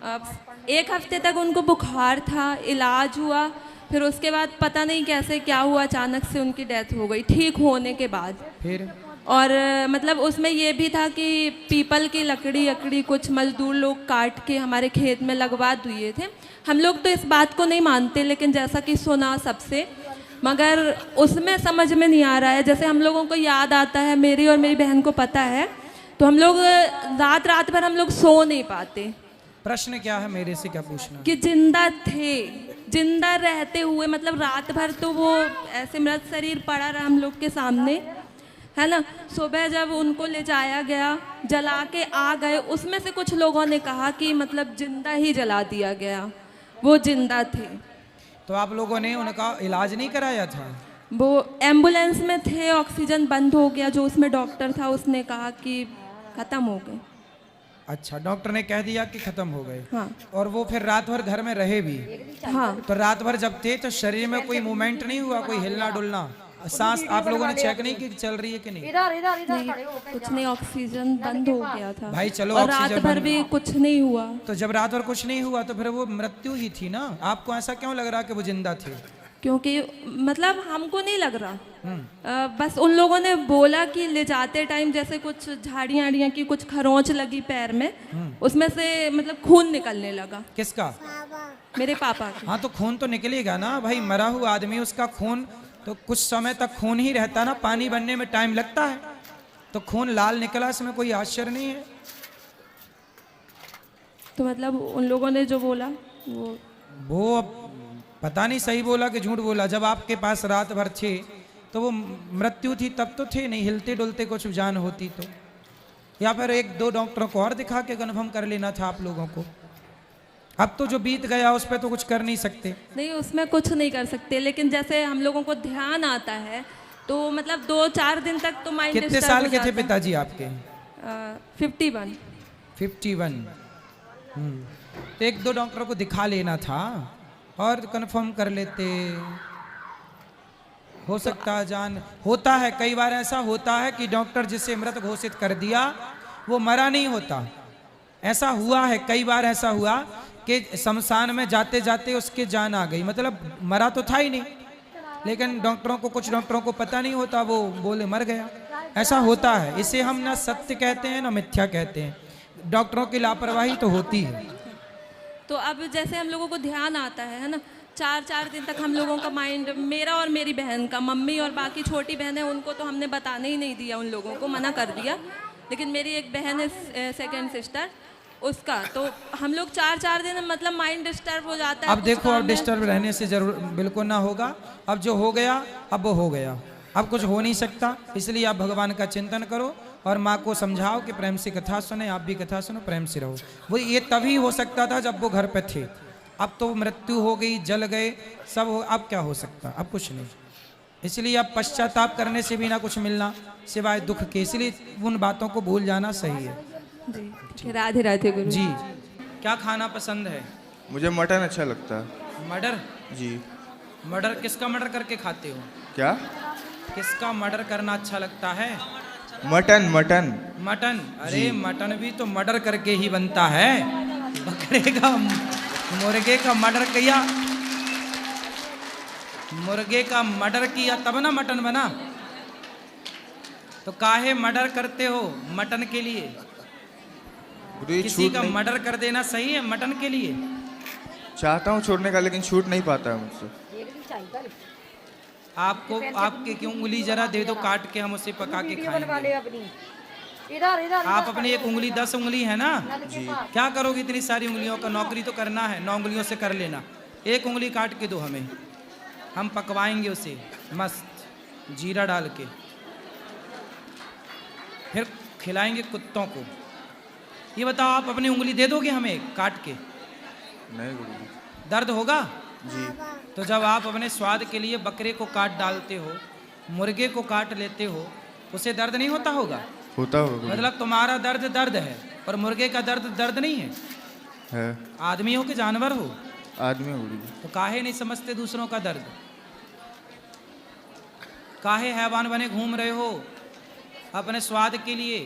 अब 1 हफ्ते तक उनको बुखार था, इलाज हुआ, फिर उसके बाद पता नहीं कैसे क्या हुआ, अचानक से उनकी डेथ हो गई ठीक होने के बाद। फिर और मतलब उसमें ये भी था कि पीपल की लकड़ी कुछ मजदूर लोग काट के हमारे खेत में लगवा दिए थे। हम लोग तो इस बात को नहीं मानते, लेकिन जैसा कि सुना सबसे, मगर उसमें समझ में नहीं आ रहा है। जैसे हम लोगों को याद आता है, मेरी और मेरी बहन को पता है, तो हम लोग रात भर हम लोग सो नहीं पाते। प्रश्न क्या है मेरे से, क्या पूछना? कि जिंदा थे, जिंदा रहते हुए, मतलब रात भर तो वो ऐसे मृत शरीर पड़ा रहा हम लोग के सामने, है ना। सुबह जब उनको ले जाया गया, जला के आ गए, उसमें से कुछ लोगों ने कहा कि मतलब जिंदा ही जला दिया गया, वो जिंदा थे। तो आप लोगों ने उनका इलाज नहीं कराया था? वो एम्बुलेंस में थे, ऑक्सीजन बंद हो गया, जो उसमें डॉक्टर था उसने कहा कि ख़त्म हो गए। अच्छा, डॉक्टर ने कह दिया कि खत्म हो गए। हाँ और वो फिर रात भर घर में रहे भी? हाँ। तो रात भर जब थे तो शरीर में कोई मूवमेंट नहीं हुआ, कोई हिलना डुलना, सांस आप लोगों ने चेक नहीं की चल रही है कि नहीं? नहीं, कुछ नहीं, ऑक्सीजन बंद हो गया था। भाई चलो, और रात ऑक्सीजन भर बंद- भी कुछ नहीं हुआ। तो जब रात भर कुछ नहीं हुआ तो फिर वो मृत्यु ही थी ना। आपको ऐसा क्यों लग रहा कि वो जिंदा थे? क्योंकि मतलब हमको नहीं लग रहा, बस उन लोगों ने बोला कि ले जाते टाइम जैसे कुछ झाड़ियाँ की कुछ खरोंच लगी पैर में, उसमें से मतलब खून निकलने लगा। किसका? मेरे पापा की। हाँ तो खून तो निकलेगा ना भाई, मरा हुआ आदमी, उसका खून तो कुछ समय तक खून ही रहता ना, पानी बनने में टाइम लगता है। तो खून लाल निकला, इसमें कोई आश्चर्य नहीं है। तो मतलब उन लोगों ने जो बोला वो अब पता नहीं सही बोला कि झूठ बोला। जब आपके पास रात भर थे तो वो मृत्यु थी तब तो थे नहीं, हिलते डुलते कुछ जान होती तो, या फिर 1-2 डॉक्टरों को और दिखा के कन्फर्म कर लेना था आप लोगों को। अब तो जो बीत गया उस पर तो कुछ कर नहीं सकते। नहीं, उसमें कुछ नहीं कर सकते, लेकिन जैसे हम लोगों को ध्यान आता है तो मतलब 2-4 दिन तक तो माइंड कितने डिस्टर्ब साल हो के थे जाता है। पिताजी आपके? 51। 51। तो 1-2 डॉक्टरों को दिखा लेना था और कंफर्म कर लेते। हो सकता है जान, होता है कई बार ऐसा होता है कि डॉक्टर जिसे मृत घोषित कर दिया वो मरा नहीं होता, ऐसा हुआ है, कई बार ऐसा हुआ कि शमशान में जाते जाते उसके जान आ गई, मतलब मरा तो था ही नहीं, लेकिन डॉक्टरों को, कुछ डॉक्टरों को पता नहीं होता, वो बोले मर गया। ऐसा होता है। इसे हम ना सत्य कहते हैं ना मिथ्या कहते हैं, डॉक्टरों की लापरवाही तो होती है। तो अब जैसे हम लोगों को ध्यान आता है ना, 4 दिन तक हम लोगों का माइंड, मेरा और मेरी बहन का, मम्मी और बाकी छोटी बहन है उनको तो हमने बताने ही नहीं दिया, उन लोगों को मना कर दिया, लेकिन मेरी एक बहन है सेकंड सिस्टर, उसका तो हम लोग 4 दिन मतलब माइंड डिस्टर्ब हो जाता है। अब देखो, अब डिस्टर्ब रहने से जरूर बिल्कुल ना होगा। अब जो हो गया अब वो हो गया, अब कुछ हो नहीं सकता। इसलिए आप भगवान का चिंतन करो और माँ को समझाओ कि प्रेम से कथा सुने, आप भी कथा सुनो, प्रेम से रहो। वो ये तभी हो सकता था जब वो घर पे थे, अब तो मृत्यु हो गई, जल गए सब हो, अब क्या हो सकता, अब कुछ नहीं। इसलिए अब पश्चाताप करने से भी ना कुछ मिलना सिवाय दुख के, इसलिए उन बातों को भूल जाना सही है। जी, राधे राधे गुरु जी। क्या खाना पसंद है? मुझे मटन अच्छा लगता है। मर्डर? जी। मर्डर किसका मर्डर करके खाते हो? क्या? किसका मर्डर करना अच्छा लगता है? मटन। मटन। मटन? अरे मटन भी तो मर्डर करके ही बनता है। बकरे का, मुर्गे का मर्डर किया, मुर्गे का मर्डर किया तब ना मटन बना। तो काहे मर्डर करते हो? मटन के लिए। किसी का मर्डर कर देना सही है मटन के लिए? चाहता हूँ छोड़ने का, लेकिन छूट नहीं पाता है मुझसे। आपको, आपके क्यों उंगली जरा दे दो काट के, हम उसे पका के खाएंगे। आप अपनी एक उंगली, 10 उंगली है ना जी, क्या करोगे इतनी सारी उंगलियों का? नौकरी तो करना है, 9 उंगलियों से कर लेना। एक उंगली काट के दो हमें, हम पकवाएंगे उसे मस्त जीरा डाल के, फिर खिलाएंगे कुत्तों को। ये बताओ, आप अपनी उंगली दे दोगे हमें काट के? नहीं गुरुजी। दर्द होगा जी। तो जब आप अपने स्वाद के लिए बकरे को काट डालते हो, मुर्गे को काट लेते हो, उसे दर्द नहीं होता होगा? होता होगा गुरुजी। मतलब तुम्हारा दर्द दर्द है और मुर्गे का दर्द दर्द नहीं है। है। आदमी हो कि जानवर हो? आदमी हो गुरुजी। तो काहे नहीं समझते दूसरों का दर्द? काहे हैवान बने घूम रहे हो अपने स्वाद के लिए?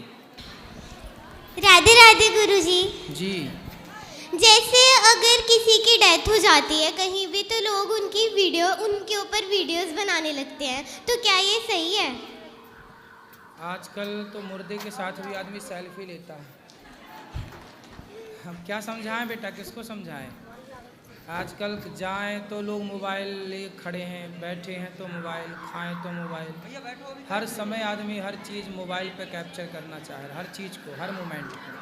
राधे राधे गुरुजी। जी। जैसे अगर किसी की डेथ हो जाती है कहीं भी, तो लोग उनकी वीडियो, उनके ऊपर वीडियोस बनाने लगते हैं, तो क्या ये सही है? आजकल तो मुर्दे के साथ भी आदमी सेल्फी लेता है। हम क्या समझाएं बेटा, किसको समझाएं? आजकल जाएं तो लोग मोबाइल ले खड़े हैं, बैठे हैं तो मोबाइल, खाएं तो मोबाइल, हर समय आदमी हर चीज़ मोबाइल पे कैप्चर करना चाह रहा है, हर चीज़ को, हर मोमेंट को।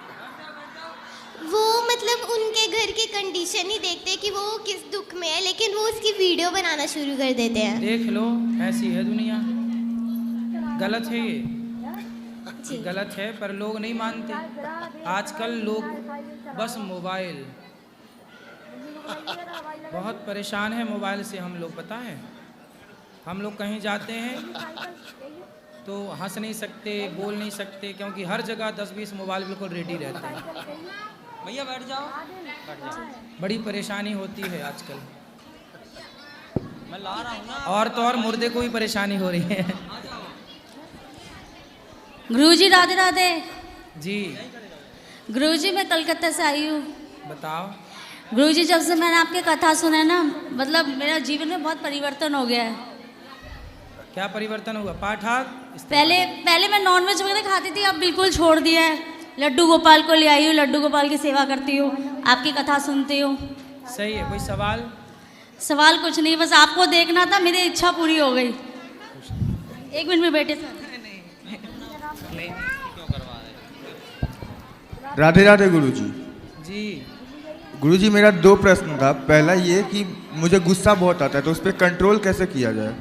वो मतलब उनके घर की कंडीशन ही देखते हैं कि वो किस दुख में है, लेकिन वो उसकी वीडियो बनाना शुरू कर देते हैं। देख लो, ऐसी है दुनिया। गलत है ये, गलत है, पर लोग नहीं मानते। आजकल लोग बस मोबाइल, बहुत परेशान है मोबाइल से हम लोग, पता है? हम लोग कहीं जाते हैं तो हंस नहीं सकते, बोल नहीं सकते, क्योंकि हर जगह 10-20 मोबाइल बिल्कुल रेडी रहते हैं। भैया बैठ जाओ, बैठ जाओ। बड़ी परेशानी होती है आजकल। मैं ला रहा हूँ ना। और तो और मुर्दे को भी परेशानी हो रही है। गुरुजी राधे राधे। जी। गुरुजी मैं कलकत्ता से आई हूँ। बताओ। गुरुजी जब से मैंने आपकी कथा सुना है ना, मतलब मेरा जीवन में बहुत परिवर्तन हो गया है। क्या परिवर्तन हुआ? पाठाक? पहले मैं नॉनवेज वगैरह खाती थी, अब बिल्कुल छोड़ दिया है। लड्डू गोपाल को ले आई हूँ, लड्डू गोपाल की सेवा करती हूँ, आपकी कथा सुनती हूँ। सही है। कोई सवाल? सवाल कुछ नहीं, बस आपको देखना था, मेरी इच्छा पूरी हो गई। 1 मिनट में बैठे सर। राधे राधे गुरुजी। जी। गुरुजी मेरा 2 प्रश्न था। पहला ये कि मुझे गुस्सा बहुत आता है, तो उस पर कंट्रोल कैसे किया जाए?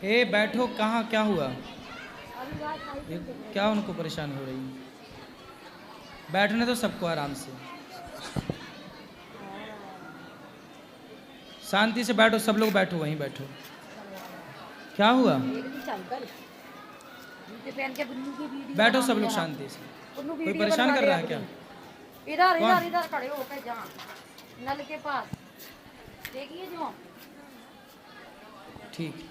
ए बैठो, कहाँ क्या हुआ? क्या उनको परेशान हो रही है? बैठने तो सबको आराम से, शांति से बैठो, सब लोग बैठो, वहीं बैठो। क्या हुआ? बैठो सब लोग शांति से। कोई परेशान कर रहा है क्या? इधर खड़े हो के जहाँ नल के पास देखिए जो। ठीक,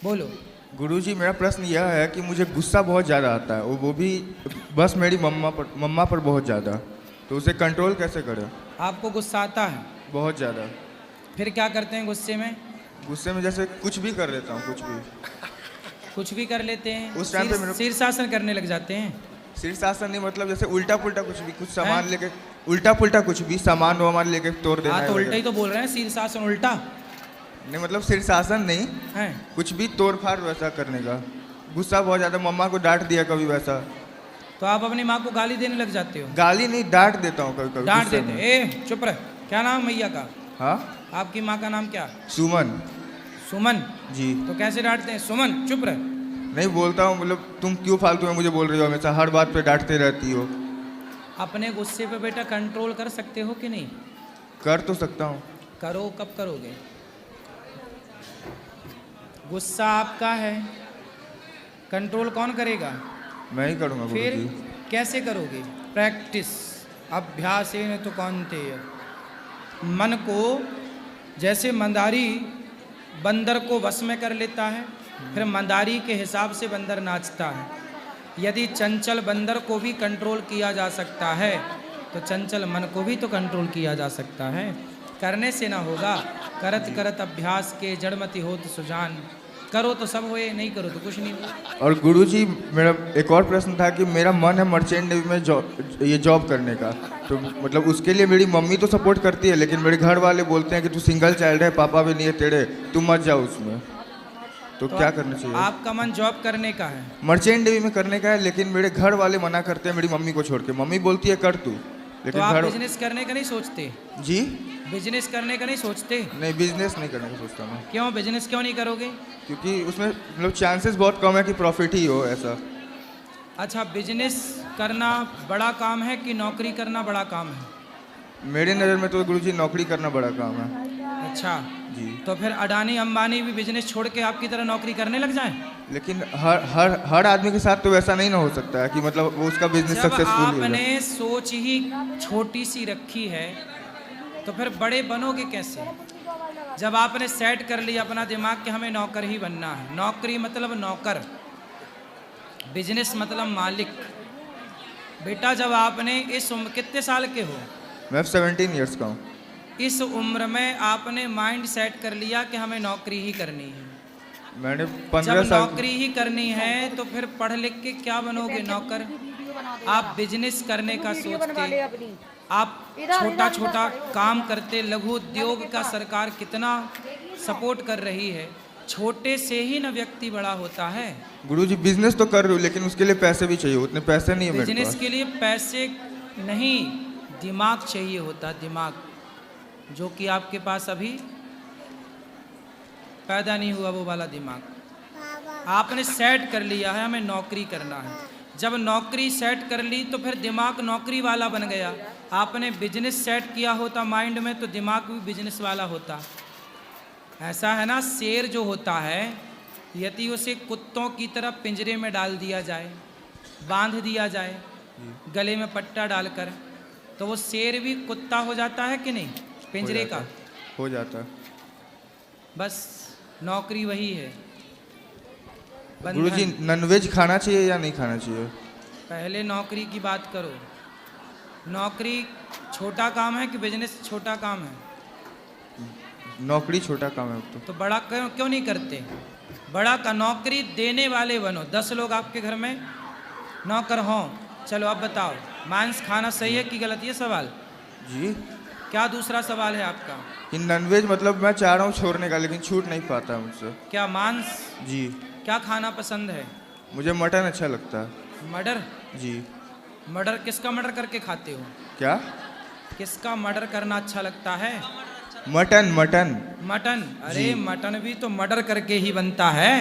बोलो। गुरुजी मेरा प्रश्न यह है कि मुझे गुस्सा बहुत ज़्यादा आता है, वो भी बस मेरी मम्मा पर बहुत ज़्यादा। तो उसे कंट्रोल कैसे करें? आपको गुस्सा आता है? बहुत ज़्यादा। फिर क्या करते हैं गुस्से में? गुस्से में जैसे कुछ भी कर लेता हूँ, कुछ भी कर लेते हैं। उस टाइम पे मेरे शीर्षासन करने लग जाते हैं। शीर्षासन नहीं, मतलब जैसे उल्टा पुल्टा कुछ भी, कुछ सामान लेके उल्टा पुल्टा कुछ भी सामान वामान लेके तोड़ देना। हाँ तो उल्टा ही तो बोल रहे हैं, शीर्षासन उल्टा नहीं, मतलब शीर्षासन नहीं है, कुछ भी तोड़ फाड़ वैसा करने का। गुस्सा बहुत ज़्यादा, मम्मा को डांट दिया कभी वैसा। तो आप अपनी माँ को गाली देने लग जाते हो? गाली नहीं, डांट देता हूँ कभी कभी। डांट देते? ए चुप रह। क्या नाम मैया का? हाँ, आपकी माँ का नाम क्या? सुमन। सुमन जी। तो कैसे डांटते हैं? सुमन चुप रह। नहीं बोलता हूँ, मतलब तुम क्यों फालतू में मुझे बोल रही हो, हमेशा हर बात पे डांटते रहती हो। अपने गुस्से पे बेटा कंट्रोल कर सकते हो कि नहीं? कर तो सकता हूँ। करो, कब करोगे? गुस्सा आपका है, कंट्रोल कौन करेगा? मैं ही करूँगा। फिर गुरुजी कैसे करोगे? प्रैक्टिस, अभ्यास न तो कौनते। मन को जैसे मंदारी बंदर को वश में कर लेता है, फिर मंदारी के हिसाब से बंदर नाचता है। यदि चंचल बंदर को भी कंट्रोल किया जा सकता है तो चंचल मन को भी तो कंट्रोल किया जा सकता है। करने से ना होगा, करत करत अभ्यास के जड़मति होत सुजान। करो तो सब होए, नहीं करो तो कुछ नहीं हो। और गुरुजी मेरा एक और प्रश्न था कि मेरा मन है मर्चेंट नेवी में जॉब करने का, तो मतलब उसके लिए मेरी मम्मी तो सपोर्ट करती है, लेकिन मेरे घर वाले बोलते हैं कि तू सिंगल चाइल्ड है, पापा भी नहीं है तेरे, तू मत जाओ उसमें। तो क्या करना चाहिए? आपका मन जॉब करने का है? मर्चेंट नेवी में करने का है, लेकिन मेरे घर वाले मना करते हैं मेरी मम्मी को छोड़ के। मम्मी बोलती है कर तू, लेकिन तो आप बिजनेस करने का नहीं सोचते? जी, बिजनेस करने का नहीं सोचते? नहीं, बिजनेस नहीं करने का सोचता मैं। क्यों बिजनेस क्यों नहीं करोगे? क्योंकि उसमें मतलब चांसेस बहुत कम है कि प्रॉफिट ही हो ऐसा। अच्छा, बिजनेस करना बड़ा काम है कि नौकरी करना बड़ा काम है? मेरे नज़र में तो गुरुजी नौकरी करना बड़ा काम है। अच्छा जी। तो फिर अडानी अंबानी भी बिजनेस छोड़ के आपकी तरह नौकरी करने लग जाएं? लेकिन हर आदमी के साथ तो वैसा नहीं ना हो सकता है कि मतलब वो उसका बिजनेस सक्सेसफुल हो जाए। आपने सोच ही छोटी सी रखी है तो फिर बड़े बनोगे कैसे? जब आपने सेट कर लिया अपना दिमाग कि हमें नौकर ही बनना है, नौकरी मतलब नौकर, बिजनेस मतलब मालिक। बेटा जब आपने इस उम्र, कितने साल के हो? मैं 17 ईयर्स का हूँ। इस उम्र में आपने माइंड सेट कर लिया कि हमें नौकरी ही करनी है। मैंने 15 जब साल नौकरी ही करनी है तो फिर पढ़ लिख के क्या बनोगे? नौकर। आप बिजनेस करने का सोचते, आप छोटा छोटा काम करते, लघु उद्योग का सरकार कितना सपोर्ट कर रही है। छोटे से ही न व्यक्ति बड़ा होता है। गुरुजी बिजनेस तो कर रही हूँ, लेकिन उसके लिए पैसे भी चाहिए, उतने पैसे नहीं है मेरे पास। बिजनेस के लिए पैसे नहीं, दिमाग चाहिए होता, दिमाग, जो कि आपके पास अभी पैदा नहीं हुआ, वो वाला दिमाग। आपने सेट कर लिया है हमें नौकरी करना है। जब नौकरी सेट कर ली तो फिर दिमाग नौकरी वाला बन गया। आपने बिजनेस सेट किया होता माइंड में तो दिमाग भी बिजनेस वाला होता। ऐसा है ना, शेर जो होता है यदि उसे कुत्तों की तरह पिंजरे में डाल दिया जाए, बांध दिया जाए गले में पट्टा डालकर, तो वो शेर भी कुत्ता हो जाता है कि नहीं? पिंजरे का हो जाता। बस नौकरी वही है। गुरुजी नॉनवेज खाना चाहिए या नहीं खाना चाहिए? पहले नौकरी की बात करो। नौकरी छोटा काम है कि बिजनेस छोटा काम है? नौकरी छोटा काम है। तो बड़ा क्यों नहीं करते? बड़ा का नौकरी देने वाले बनो। 10 लोग आपके घर में नौकर हों, चलो अब बताओ मांस खाना सही है कि गलत? ये सवाल जी। क्या दूसरा सवाल है आपका? कि नॉनवेज मतलब मैं चाह रहा हूँ छोड़ने का, लेकिन छूट नहीं पाता मुझसे। क्या मांस? जी। क्या खाना पसंद है? मुझे मटन अच्छा लगता है। मर्डर? जी। मर्डर किसका मर्डर करके खाते हो? क्या? किसका मर्डर करना अच्छा लगता है? मटन। Mutton mutton? अरे मटन भी तो मर्डर करके ही बनता है।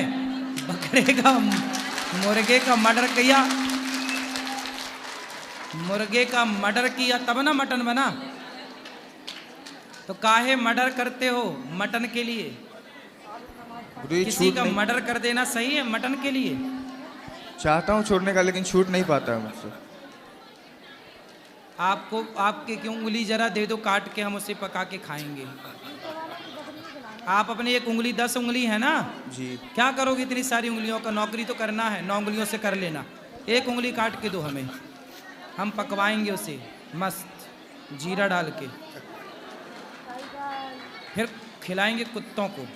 बकरे का, मुर्गे का मर्डर किया, मुर्गे का मर्डर किया तब ना मटन बना। तो काहे मर्डर करते हो? मटन के लिए। किसी का मर्डर कर देना सही है मटन के लिए? चाहता हूँ छोड़ने का, लेकिन छूट नहीं पाता है मुझसे। आपको आपके की उंगली जरा दे दो काट के, हम उसे पका के खाएंगे। आप अपनी एक उंगली, 10 उंगली है ना जी, क्या करोगे इतनी सारी उंगलियों का? नौकरी तो करना है, 9 उंगलियों से कर लेना। एक उंगली काट के दो हमें, हम पकवाएंगे उसे मस्त। जीरा डाल के, फिर खिलाएंगे कुत्तों को।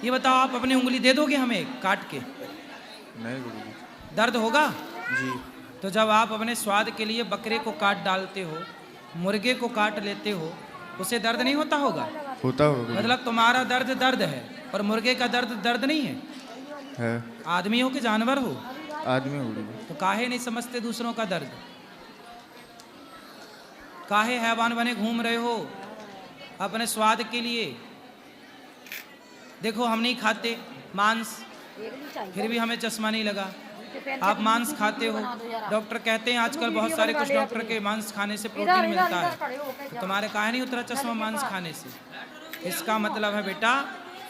ये बताओ, आप अपनी उंगली दे दोगे हमें काट के? नहीं गुरुजी। दर्द होगा जी। तो जब आप अपने स्वाद के लिए बकरे को काट डालते हो, मुर्गे को काट लेते हो, उसे दर्द नहीं होता होगा? होता होगा। मतलब तुम्हारा दर्द दर्द है और मुर्गे का दर्द दर्द नहीं है। है। आदमी हो कि जानवर हो? आदमी हो गुरुजी। तो काहे नहीं समझते दूसरों का दर्द? काहे हैवान बने घूम रहे हो अपने स्वाद के लिए? देखो, हम नहीं खाते मांस, फिर भी हमें चश्मा नहीं लगा। आप मांस खाते हो, डॉक्टर कहते हैं आजकल बहुत सारे कुछ डॉक्टर के मांस खाने से प्रोटीन मिलता है, तो तुम्हारे काहे नहीं उतरा चश्मा मांस खाने से? इसका मतलब है बेटा,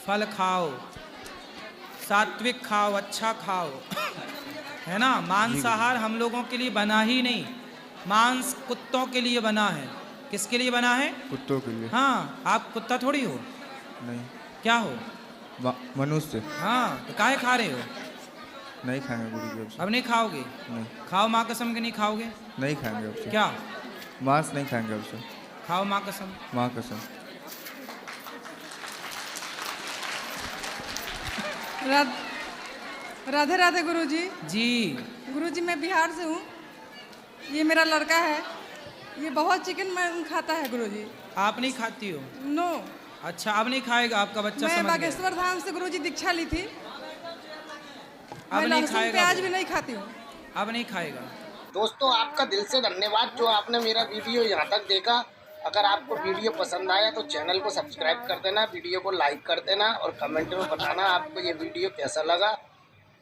फल खाओ, सात्विक खाओ, अच्छा खाओ, है ना। मांसाहार हम लोगों के लिए बना ही नहीं, मांस कुत्तों के लिए बना है। किसके लिए बना है? कुत्तों के लिए। हाँ, आप कुत्ता थोड़ी हो। नहीं। क्या हो? मनुष्य। हाँ, तो काहे खा रहे हो? नहीं खाएंगे गुरुजी अब से। अब नहीं खाओगे? नहीं। खाओ माँ कसम के नहीं खाओगे? नहीं खाएंगे अब से। क्या? मांस नहीं खाएंगे अब से। खाओ माँ कसम। माँ कसम। राधे राधे गुरुजी। जी। गुरुजी, मैं बिहार से हूँ। ये मेरा लड़का है, ये बहुत चिकन खाता है गुरुजी। आप नहीं खाती हो? नो। अच्छा, अब नहीं खाएगा आपका बच्चा? मैं समझ गया। बागेश्वर धाम से गुरुजी दीक्षा ली थी। अब मैं नहीं लहसुन खाएगा प्याज वो। भी नहीं खाती हूँ। अब नहीं खाएगा। दोस्तों, आपका दिल से धन्यवाद जो आपने मेरा वीडियो यहाँ तक देखा। अगर आपको वीडियो पसंद आया तो चैनल को सब्सक्राइब कर देना, वीडियो को लाइक कर देना और कमेंट में बताना आपको ये वीडियो कैसा लगा।